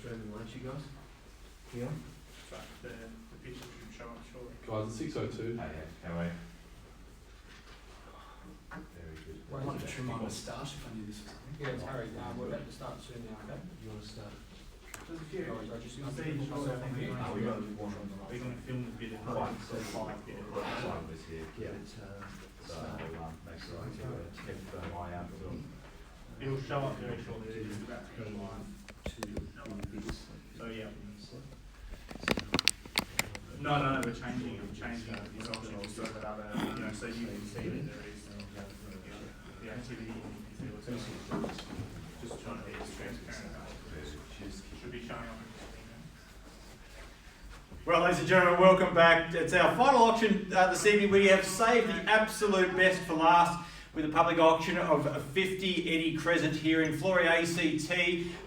confirming lunch, you guys? Yeah. So the picture should show up shortly. Guys, it's 6:02. Hey, how are you? Very good. I might just trim my moustache if I knew this was something. Yeah, it's Harry. We're about to start soon now, okay? You want to start? There's a few. No worries, I just I'll see you shortly. I think we're Oh, we got one on the going to film the video. Right. So five videos. One was here. Yeah. So, make sure I keep my eye out for them. It'll show up very shortly. It's about to go live. So yeah. No, we're changing this option so that other, so you can see that there is the activity. Just trying to be as transparent. Should be showing up. Well, ladies and gentlemen, welcome back. It's our final auction this evening. We have saved the absolute best for last with a public auction of 50 Eddy Crescent here in FLOREY ACT.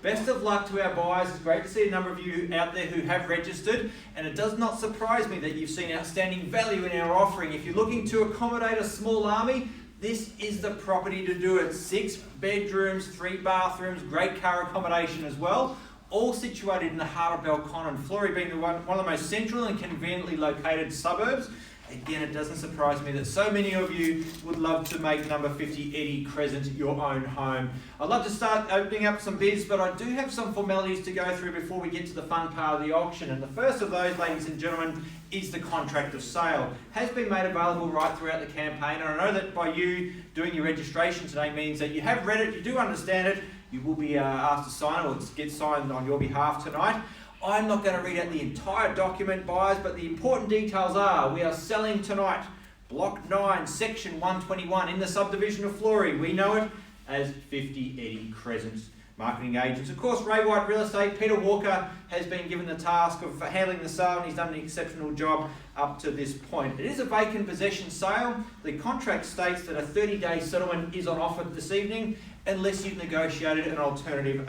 Best of luck to our buyers. It's great to see a number of you out there who have registered, and it does not surprise me that you've seen outstanding value in our offering. If you're looking to accommodate a small army, this is the property to do it. 6 bedrooms, 3 bathrooms, great car accommodation as well. All situated in the heart of Belconnen, FLOREY being one of the most central and conveniently located suburbs. Again, it doesn't surprise me that so many of you would love to make number 50 Eddy Crescent your own home. I'd love to start opening up some bids, but I do have some formalities to go through before we get to the fun part of the auction. And the first of those, ladies and gentlemen, is the contract of sale. Has been made available right throughout the campaign, and I know that by you doing your registration today means that you have read it, you do understand it, you will be asked to sign it or get signed on your behalf tonight. I'm not going to read out the entire document, buyers, but the important details are we are selling tonight Block 9, Section 121 in the subdivision of FLOREY. We know it as 50 Eddy Crescent. Marketing agents. Of course, Ray White Real Estate, Peter Walker has been given the task of handling the sale, and he's done an exceptional job up to this point. It is a vacant possession sale. The contract states that a 30-day settlement is on offer this evening, unless you've negotiated an alternative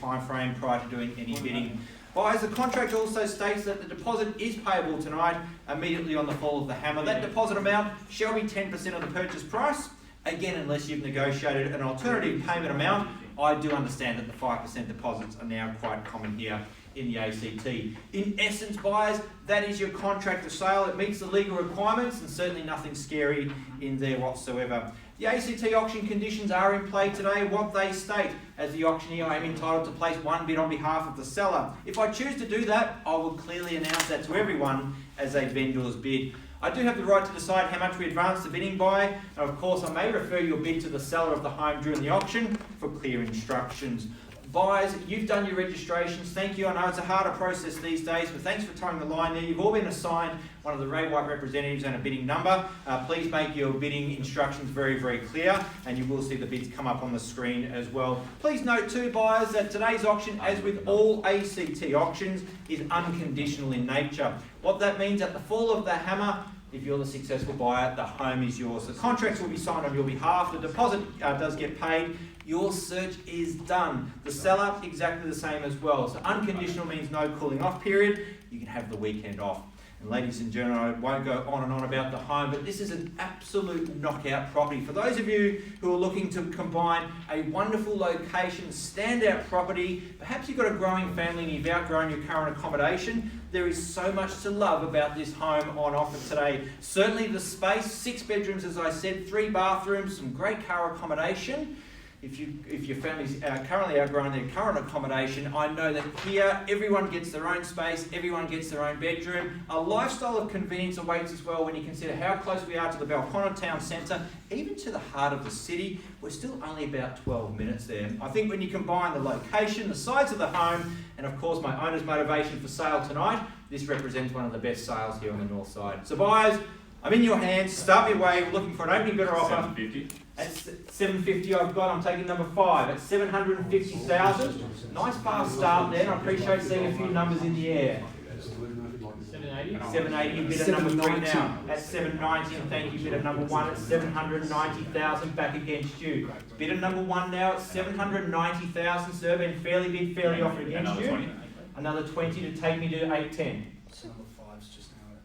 time frame prior to doing any bidding. Buyers, the contract also states that the deposit is payable tonight immediately on the fall of the hammer. That deposit amount shall be 10% of the purchase price. Again, unless you've negotiated an alternative payment amount. I do understand that the 5% deposits are now quite common here in the ACT. In essence, buyers, that is your contract of sale. It meets the legal requirements and certainly nothing scary in there whatsoever. The ACT auction conditions are in play today. What they state, as the auctioneer, I am entitled to place one bid on behalf of the seller. If I choose to do that, I will clearly announce that to everyone as a vendor's bid. I do have the right to decide how much we advance the bidding by, and of course I may refer your bid to the seller of the home during the auction for clear instructions. Buyers, you've done your registrations. Thank you. I know it's a harder process these days, but thanks for towing the line there. You've all been assigned one of the Ray White representatives and a bidding number. Please make your bidding instructions very, very clear, and you will see the bids come up on the screen as well. Please note too, buyers, that today's auction, as with all ACT auctions, is unconditional in nature. What that means, at the fall of the hammer, if you're the successful buyer, the home is yours. The contracts will be signed on your behalf. The deposit does get paid. Your search is done. The seller, exactly the same as well. So unconditional means no cooling off period. You can have the weekend off. And ladies and gentlemen, I won't go on and on about the home, but this is an absolute knockout property. For those of you who are looking to combine a wonderful location, standout property, perhaps you've got a growing family and you've outgrown your current accommodation, there is so much to love about this home on offer today. Certainly the space, 6 bedrooms as I said, 3 bathrooms, some great car accommodation. If your family's currently outgrown their current accommodation, I know that here everyone gets their own space, everyone gets their own bedroom. A lifestyle of convenience awaits as well when you consider how close we are to the Belconnen town centre, even to the heart of the city. We're still only about 12 minutes there. I think when you combine the location, the size of the home, and of course my owner's motivation for sale tonight, this represents one of the best sales here on the north side. So buyers, I'm in your hands. Start me away. We're looking for an opening bidder offer. 750. At 750 I've got. I'm taking number 5 at 750,000. Nice fast start there. And I appreciate seeing a few numbers in the air. 780. 780 bid at number 3 now. At 790, and thank you. Bid at number 1 at 790,000. Back against you. Bid at number 1 now at 790,000. Sir, been fairly bid, fairly offered against you. Another 20 to take me to 810. Number 5's just now.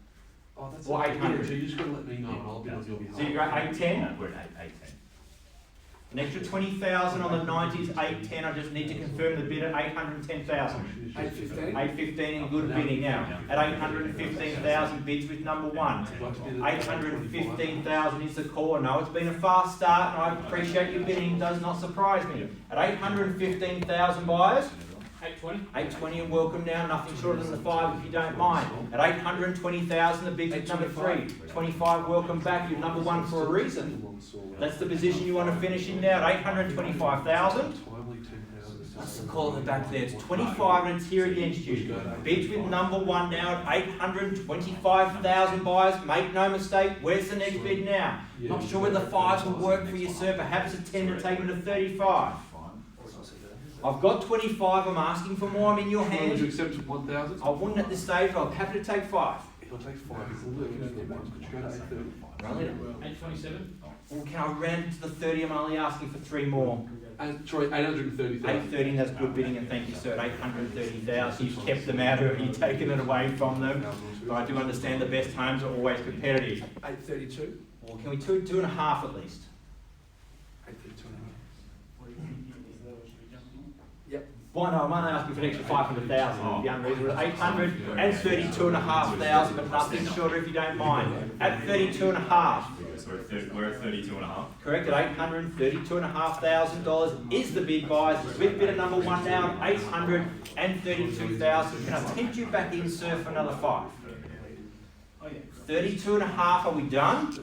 Oh, that's Or 800. So you just got to let me know and I'll bid on your behalf. So you're at 810? We're at 810. An extra 20,000 on the 90s, 810. I just need to confirm the bid at 810,000. 815. 815 in good bidding now. At 815,000 bids with number one. 815,000 is the call. I know it's been a fast start and I appreciate your bidding, does not surprise me. At 815,000 buyers, 820. 820 and welcome now, nothing shorter than the 5 if you don't mind. At 820,000 the bid with number 3. 25 welcome back, you're number one for a reason. That's the position you want to finish in now at 825,000. What's the call at the back there? It's 25 and it's here against you. Bids with number one now at 825,000 buyers. Make no mistake, where's the next bid now? Not sure whether the 5s will work for you, sir. Perhaps a 10 to take them to 35. I've got 25, I'm asking for more, I'm in your hands. Would you accept 1,000? I wouldn't at this stage, but I'm happy to take 5. He'll take 5. He'll look. Could you go to 830? Really? 827. Well, can I round it to the 30? I'm only asking for 3 more. Sorry, 830,000. 830, that's good bidding, and thank you, sir. 830,000. You've kept them out of it, you've taken it away from them. But I do understand the best homes are always competitive. 832. Well, can we do 2.5 at least? 832. Why no, I'm only asking for an extra 500,000. It'd be unreasonable. 832,500, but nothing shorter if you don't mind. At 32.5. We're at 32.5. Correct, at $832,500 is the bid, guys. With bidder number one now, 832,000. Can I tempt you back in, sir, for another 5? 32.5, are we done?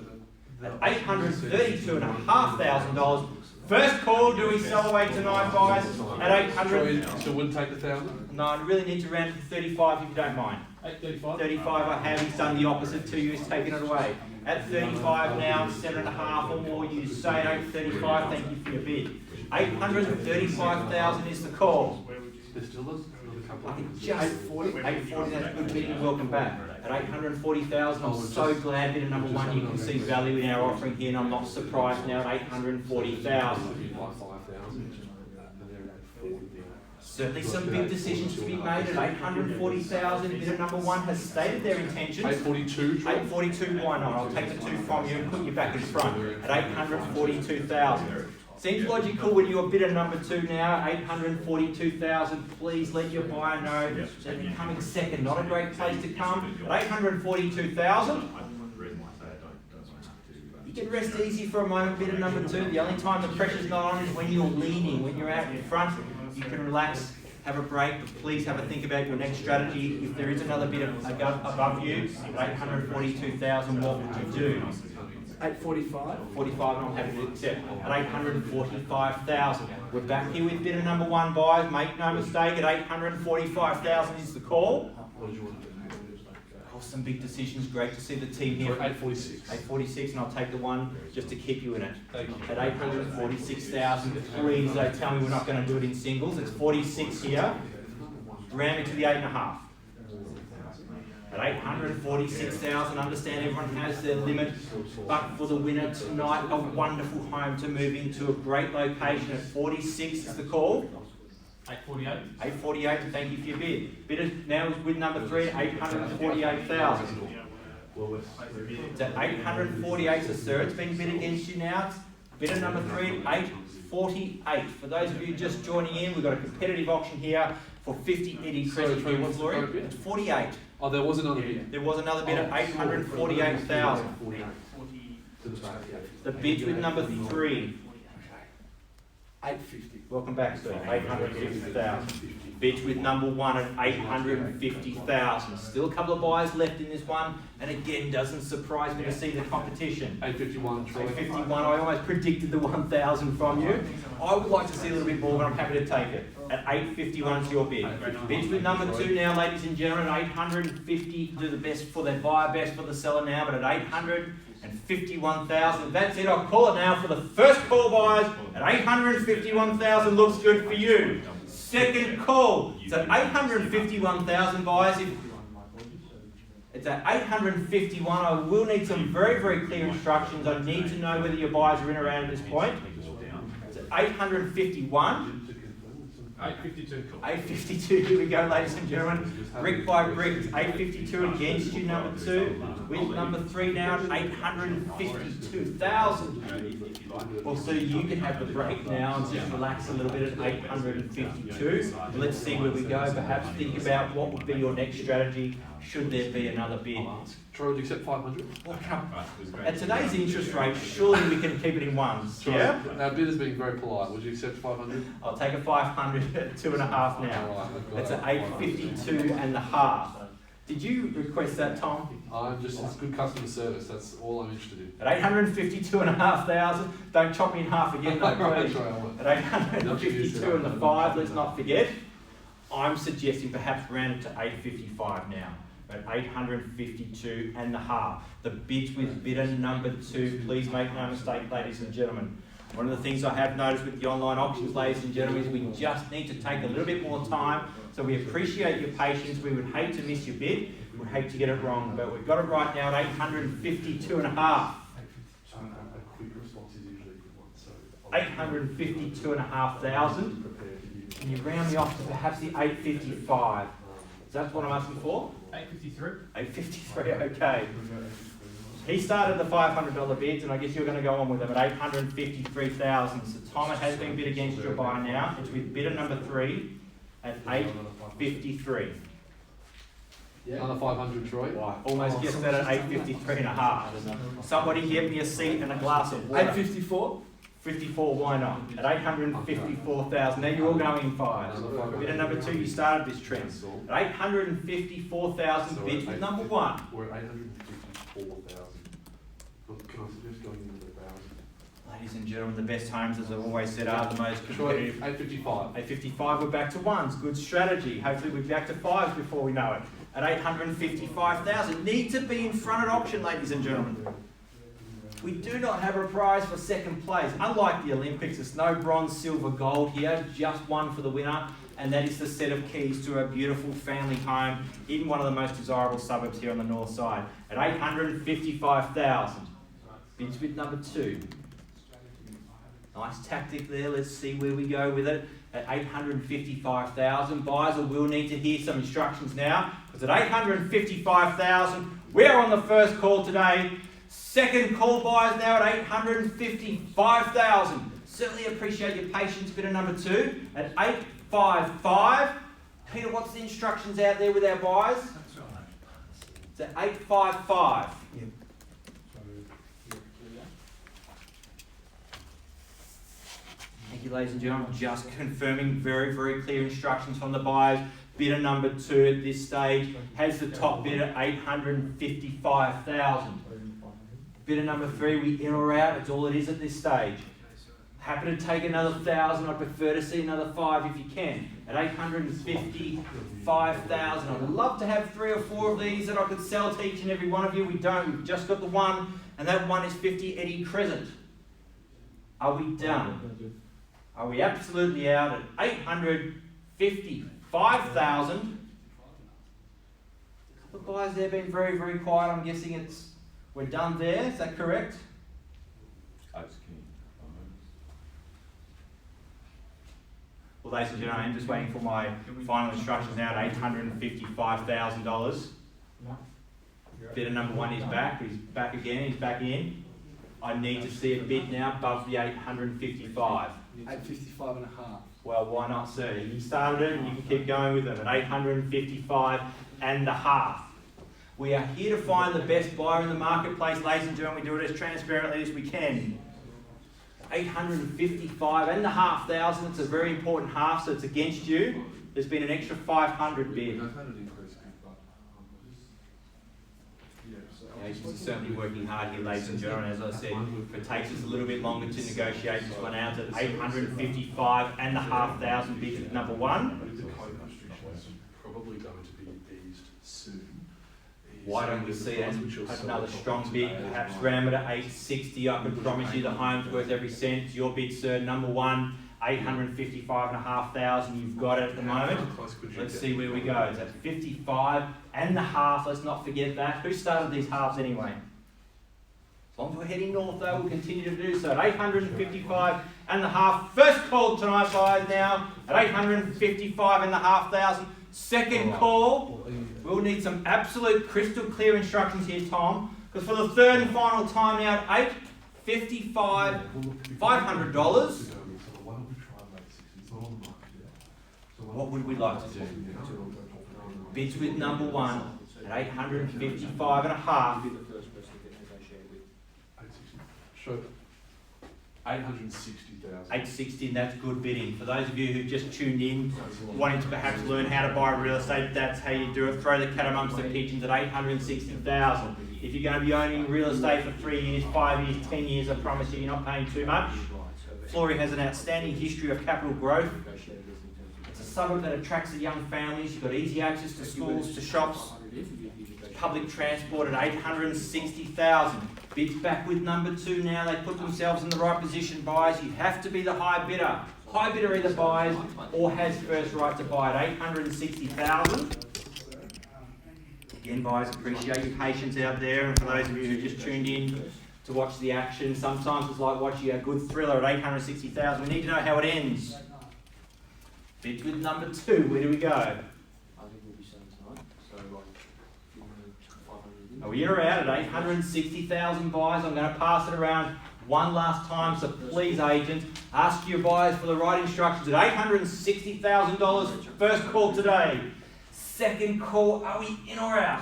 At $832,500. First call, do we sell away tonight, guys? At 800. So wouldn't take the 1,000? No, I really need to round it to 35 if you don't mind. 835. 35 I have, he's done the opposite to you, he's taken it away. At 35 now, 7.5 or more, you say at 835, thank you for your bid. 835,000 is the call. There's still another couple. I think just 840, that's good bidding, welcome back. At 840,000, I'm so glad bidder number one, you can see value in our offering here, and I'm not surprised now at 840,000. Certainly some big decisions to be made at 840,000. Bidder number one has stated their intentions. 842. 842, why not? I'll take the 2 from you and put you back in front at 842,000. Seems logical when you're bidder number 2 now, 842,000. Please let your buyer know that they're coming second. Not a great place to come. At 842,000. You can rest easy for a moment, bidder number 2. The only time the pressure's not on is when you're leading, when you're out in front. You can relax, have a break, but please have a think about your next strategy. If there is another bid above you, at 842,000, what would you do? 845. 45, and I'm happy to accept. At 845,000. We're back here with bidder number 1, buyers. Make no mistake, at 845,000 is the call. Some big decisions. Great to see the team here. 846. 846, and I'll take the one just to keep you in it. Thank you. At 846,000, please don't tell me we're not going to do it in singles. It's 46 here. Round me to the 8.5. At 846,000, understand everyone has their limit, but for the winner tonight, a wonderful home to move into, a great location. At 46 is the call. 848. 848, thank you for your bid. Bidder now is with number 3 at 848,000. It's at 848, so sir, it's been bid against you now. It's bidder number 3 at 848. For those of you just joining in, we've got a competitive auction here for 50 Eddy Crescent here in FLOREY. It's 48. Oh, there was another bid. There was another bid at 848,000. The bid with number 3. 850. Welcome back, sir. 850,000. Bids with number 1 at 850,000. Still a couple of buyers left in this one, and again, doesn't surprise me to see the competition. 851. 851. I almost predicted the 1,000 from you. I would like to see a little bit more, but I'm happy to take it. At 851 is your bid. Bids with number 2 now, ladies and gentlemen, at 850. Do the best for their buyer, best for the seller now, but at 851,000. That's it. I'll call it now for the first call, buyers. At 851,000 looks good for you. Second call. It's at 851,000, buyers. It's at 851. I will need some very, very clear instructions. I need to know whether your buyers are in or out at this point. It's at 851. 852. 852, here we go, ladies and gentlemen. Brick by brick, 852 against you, number 2. With number 3 now at 852,000. Well, so you can have the break now and just relax a little bit at 852. Let's see where we go. Perhaps think about what would be your next strategy should there be another bid. Troy, would you accept 500? At today's interest rate, surely we can keep it in ones. Yeah? Our bid is being very polite. Would you accept 500? I'll take a 500 at 2.5 now. That's at 852 and a half. Did you request that, Tom? It's good customer service. That's all I'm interested in. At 852,500, don't chop me in half again, though, please. At 852 and the 5, let's not forget. I'm suggesting perhaps round it to 855 now. At 852 and a half. The bids with bidder number 2, please make no mistake, ladies and gentlemen. One of the things I have noticed with the online auctions, ladies and gentlemen, is we just need to take a little bit more time. So we appreciate your patience. We would hate to miss your bid. We would hate to get it wrong, but we've got it right now at 852 and a half. A quick response is usually good one. So 852 and a half thousand. Can you round me off to perhaps the 855? Is that what I'm asking for? 853. 853, okay. He started the $500 bids, and I guess you're going to go on with them at 853,000. So Tom, it has been bid against your buy now. It's with bidder number 3 at 853. Another 500, Troy. Almost gets that at 853 and a half. Somebody get me a seat and a glass of water. 854? 54, why not? At 854,000. Now you're all going in 5s. Bidder number 2, you started this trend. At 854,000 bids with number 1. We're at 854,000. Can I suggest going into the 1,000? Ladies and gentlemen, the best homes, as I've always said, are the most competitive. 855. 855, we're back to 1s. Good strategy. Hopefully we're back to 5s before we know it. At 855,000. Need to be in front at auction, ladies and gentlemen. We do not have a prize for second place. Unlike the Olympics, it's no bronze, silver, gold here, just one for the winner, and that is the set of keys to a beautiful family home in one of the most desirable suburbs here on the north side. At 855,000. Bids with number 2. Nice tactic there. Let's see where we go with it. At 855,000. Buyers will need to hear some instructions now, because at 855,000, we're on the first call today. Second call buyers now at 855,000. Certainly appreciate your patience. Bidder number 2 at 855. Peter, what's the instructions out there with our buyers? It's at 855. Yeah. Thank you, ladies and gentlemen. Just confirming very, very clear instructions from the buyers. Bidder number 2 at this stage has the top bid at 855,000. Bidder number 3, we in or out, it's all it is at this stage. Happy to take another 1,000, I'd prefer to see another 5 if you can. At 855,000, I'd love to have 3 or 4 of these that I could sell to each and every one of you. We don't, we've just got the one, and that one is 50 Eddy Crescent. Are we done? Are we absolutely out at 855,000? The buyers there been very, very quiet. I'm guessing we're done there. Is that correct? Well, ladies and gentlemen, I'm just waiting for my final instructions now at $855,000. Bidder number 1 is back. He's back again. He's back in. I need to see a bid now above the 855. 855 and a half. Well, why not, sir? He started it and you can keep going with it at 855 and a half. We are here to find the best buyer in the marketplace, ladies and gentlemen. We do it as transparently as we can. 855 and a half thousand. It's a very important half, so it's against you. There's been an extra 500 bid. The agents are certainly working hard here, ladies and gentlemen. As I said, if it takes us a little bit longer to negotiate this one out at 855 and a half thousand bids at number 1. The code restrictions probably going to be eased soon. Why don't we see it? Have another strong bid, perhaps ram it at 860. I can promise you the home's worth every cent. It's your bid, sir. Number 1, 855,500. You've got it at the moment. Let's see where we go. It's at 55 and a half. Let's not forget that. Who started these halves anyway? It's Bonds were heading north, they will continue to do so at 855.5. First call tonight, buyers now at 855.5 Second call. We'll need some absolute crystal clear instructions here, Tom, because for the third and final time now at $855, $500. What would we like to do? Bids with number one at 855.5. Show 860,000. 860, and that's good bidding. For those of you who just tuned in, wanting to perhaps learn how to buy real estate, that's how you do it. Throw the cat amongst the pigeons at 860,000. If you're going to be owning real estate for 3 years, 5 years, 10 years, I promise you, you're not paying too much. FLOREY has an outstanding history of capital growth. It's a suburb that attracts the young families. You've got easy access to schools, to shops, public transport at 860,000. Bids back with number two now. They put themselves in the right position, buyers. You have to be the high bidder. High bidder either buys or has first right to buy at 860,000. Again, buyers, appreciate your patience out there. And for those of you who just tuned in to watch the action, sometimes it's like watching a good thriller at 860,000. We need to know how it ends. Bids with number two. Where do we go? Are we in or out at 860,000 buyers? I'm going to pass it around one last time, so please, agent, ask your buyers for the right instructions at $860,000. First call today. Second call, are we in or out?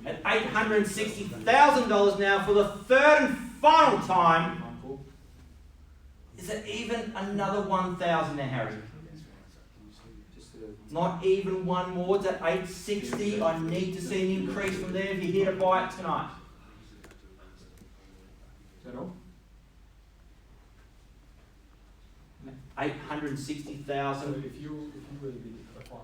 At $860,000 now for the third and final time. Is it even another 1,000 now, Harry? Not even one more. It's at 860. I need to see an increase from there if you're here to buy it tonight. Is that all? 860,000. If you really bid $100,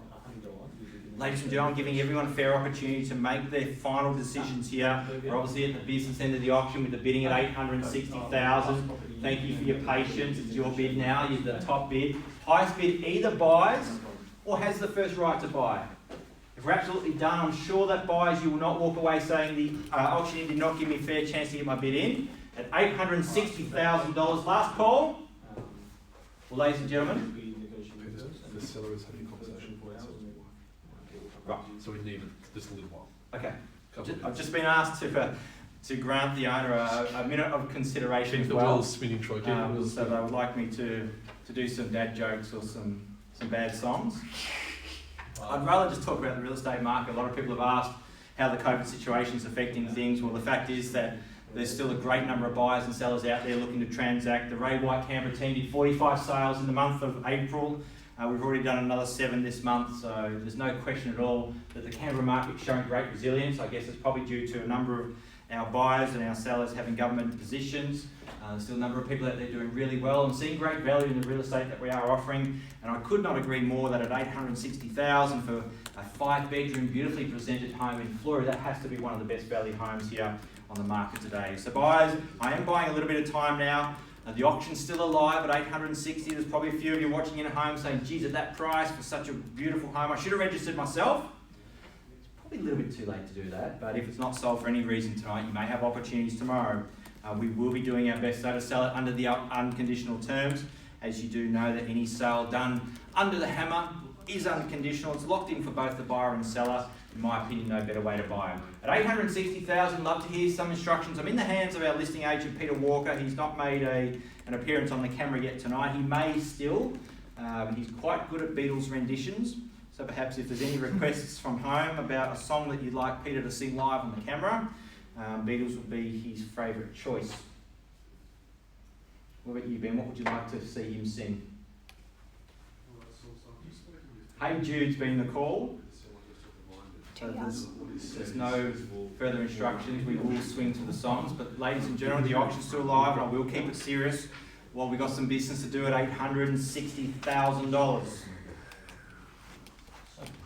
Ladies and gentlemen, I'm giving everyone a fair opportunity to make their final decisions here. We're obviously at the business end of the auction with the bidding at 860,000. Thank you for your patience. It's your bid now. You're the top bid. Highest bid either buys or has the first right to buy. If we're absolutely done, I'm sure that buyers, you will not walk away saying the auctioneer did not give me a fair chance to get my bid in. At $860,000, last call. Well, ladies and gentlemen. The seller is having a conversation for us. Right. So we need just a little while. Okay. I've just been asked to grant the owner a minute of consideration as The well. wheel's spinning, Troy. So they would like me to do some dad jokes or some bad songs. I'd rather just talk about the real estate market. A lot of people have asked how the COVID situation is affecting things. Well, the fact is that there's still a great number of buyers and sellers out there looking to transact. The Ray White Canberra team did 45 sales in the month of April. We've already done another 7 this month, so there's no question at all that the Canberra market is showing great resilience. I guess it's probably due to a number of our buyers and our sellers having government positions. There's still a number of people out there doing really well and seeing great value in the real estate that we are offering. And I could not agree more that at $860,000 for a 5-bedroom, beautifully presented home in FLOREY, that has to be one of the best value homes here on the market today. So buyers, I am buying a little bit of time now. The auction's still alive at 860. There's probably a few of you watching in at home saying, geez, at that price for such a beautiful home, I should have registered myself. It's probably a little bit too late to do that, but if it's not sold for any reason tonight, you may have opportunities tomorrow. We will be doing our best though to sell it under the unconditional terms. As you do know that any sale done under the hammer is unconditional. It's locked in for both the buyer and seller. In my opinion, no better way to buy them. At 860,000, love to hear some instructions. I'm in the hands of our listing agent, Peter Walker. He's not made an appearance on the camera yet tonight. He may still. He's quite good at Beatles renditions. So perhaps if there's any requests from home about a song that you'd like Peter to sing live on the camera, Beatles would be his favourite choice. What about you, Ben? What would you like to see him sing? Hey Jude's been the call. So there's no further instructions. We will swing to the songs. But ladies and gentlemen, the auction's still alive and I will keep it serious while we've got some business to do at $860,000.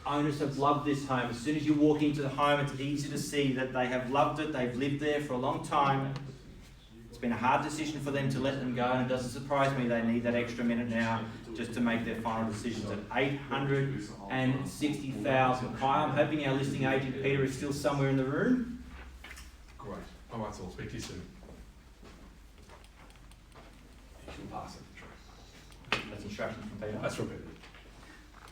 Owners have loved this home. As soon as you walk into the home, it's easy to see that they have loved it. They've lived there for a long time. It's been a hard decision for them to let them go, and it doesn't surprise me they need that extra minute now just to make their final decisions at $860,000. Hi, I'm hoping our listing agent Peter is still somewhere in the room. Great. All right, so I'll speak to you soon. pass it. That's instructions from Peter. That's from Peter.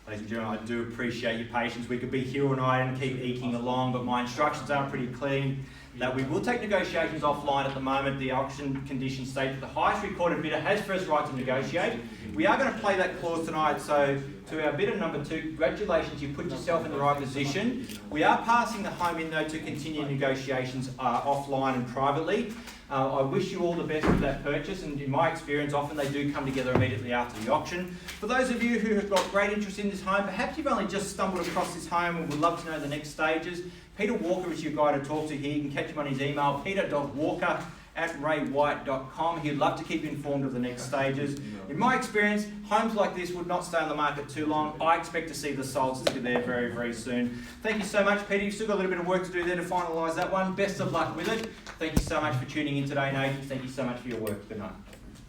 Ladies and gentlemen, I do appreciate your patience. We could be here all night and keep eking along, but my instructions are pretty clean. That we will take negotiations offline at the moment. The auction conditions state that the highest recorded bidder has first right to negotiate. We are going to play that clause tonight, so to our bidder number 2, congratulations, you put yourself in the right position. We are passing the home in though to continue negotiations offline and privately. I wish you all the best with that purchase, and in my experience often they do come together immediately after the auction. For those of you who have got great interest in this home, perhaps you've only just stumbled across this home and would love to know the next stages, Peter Walker is your guy to talk to here. You can catch him on his email, peter.walker@raywhite.com. He'd love to keep you informed of the next stages. In my experience, homes like this would not stay on the market too long. I expect to see the sold still there very, very soon. Thank you so much, Peter. You've still got a little bit of work to do there to finalise that one. Best of luck with it. Thank you so much for tuning in today, Nathan. Thank you so much for your work. Good night.